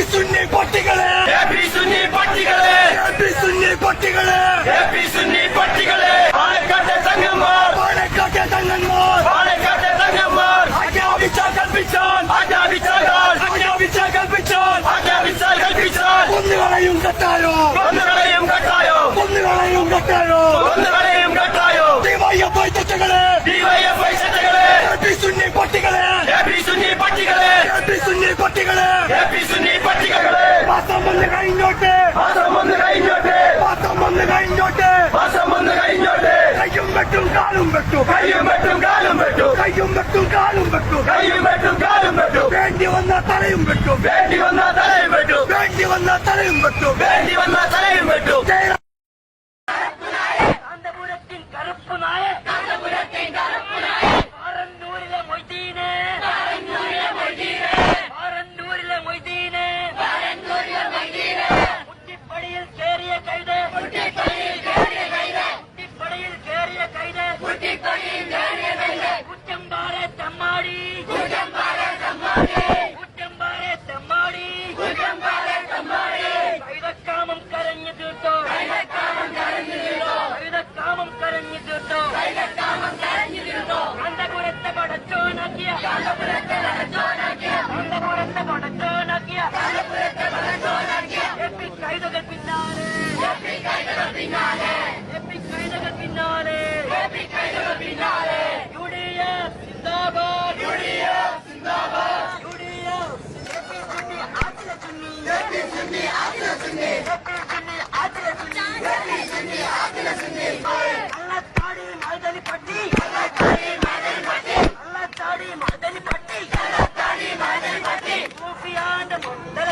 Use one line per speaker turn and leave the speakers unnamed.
സുന്നി പട്ടികളെ സുന്നി പട്ടികളെ സുന്നി പട്ടികളെ സുന്നി പട്ടികളെ പാലക്കാട്ടെ തങ്ങന്മാർ പാലക്കാട്ടെ തങ്ങന്മാർ പാലക്കാട്ടെ തങ്ങന്മാർ ആജ്ഞാപിച്ചാൽ കൽപ്പിച്ചാൽ ആജ്ഞാപിച്ചാൽ ആജ്ഞാപിച്ചാൽ കൽപ്പിച്ചാൽ ആജ്ഞാപിച്ചാൽ കൽപ്പിച്ചാൽ ഒന്നുകളെയും കെട്ടായോ ഒന്നുകളെയും കെട്ടായോ ഒന്നുകളെയും കെട്ടായോ ഒന്നുകളെയും കെട്ടായോ ഡിവൈഎഫ്ഐ തെറ്റുകളെ ഡിവൈഎഫ്ഐ തെറ്റുകളെ സുന്നി പട്ടികളെ സുന്നി പട്ടികളെ സുന്നി പട്ടികളെ സുന്നി പട്ടികളെ മാസം വന്ന് കഴിഞ്ഞോട്ടെ മാസം വന്ന് കഴിഞ്ഞോട്ടെ മാസം വന്ന് കഴിഞ്ഞോട്ടെ മാസം വന്ന് കഴിഞ്ഞോട്ടെ കയ്യും വെട്ടും കാലും വെട്ടും കയ്യും വെട്ടും കാലും വെട്ടും കയ്യും വെട്ടും കാലും വെട്ടും കയ്യും വെട്ടും കാലും വെട്ടും വേണ്ടി വന്ന തലയും വെട്ടും വേണ്ടി വന്ന തലയും വെട്ടും വേണ്ടി വന്ന തലയും വെട്ടും വേണ്ടി വന്ന തലയും വെട്ടും കാന്തപുരത്തിൻ കറുപ്പ് നായ കാന്തപുരത്തിൻ കറുപ്പ് നായ ആറന്നൂരിലെ മൊയ്തീനെ ആറന്നൂരിലെ മൊയ്തീനെ ആറന്നൂരിലെ മൊയ്തീനെ ആറന്നൂരിലെ മൊയ്തീനെ മുട്ടിപ്പടിയിൽ കേറിയ കൈത് മുട്ടിപ്പടിയിൽ കേറിയ കൈത് മുട്ടിപ്പടിയിൽ കേറിയ കൈത് മുട്ടിപ്പടിയിൽ കേറിയ കൈത് കുറ്റമ്പാറെ തമ്മാടി കുറ്റമ്പാറെ തമ്മാടി കുറ്റമ്പാറെ തമ്മാടി കുറ്റമ്പാറെ തമ്മാടി കൈതക്കാമം കരഞ്ഞു തീർത്തോ കൈതക്കാമം കരഞ്ഞു തീർത്തോ കൈതക്കാമം കരഞ്ഞു തീർത്തോ കൈതക്കാമം കരഞ്ഞു തീർത്തോ കാന്തപുരത്തെ പടച്ചോനാക്കിയ കാന്തപുരത്തെ പടച്ചോനാക്കിയ കാന്തപുരത്തെ പടച്ചോനാക്കിയ കാന്തപുരത്തെ പടച്ചോനാക്കിയ എപ്പി കൈതകൾ പിന്നാലെ എപ്പി കൈതകൾ പിന്നാലെ എപ്പി കൈതകൾ പിന്നാലെ എപ്പി കൈതകൾ പിന്നാലെ യുഡിഎഫ് സിന്ദാബാദ് യുഡിഎഫ് സിന്ദാബാദ് യുഡിഎഫ് എപ്പി സുന്നി ആദില സുന്നി എപ്പി സുന്നി ആദില സുന്നി എപ്പി സുന്നി ആദില സുന്നി എപ്പി സുന്നി ആദില സുന്നി കള്ളത്താടി മൈദലി പട്ടി കള്ളത്താടി മൈദലി പട്ടി കള്ളത്താടി മൈദലി പട്ടി കള്ളത്താടി മൈദലി പട്ടി സൂഫിയാന്റെ മുണ്ട്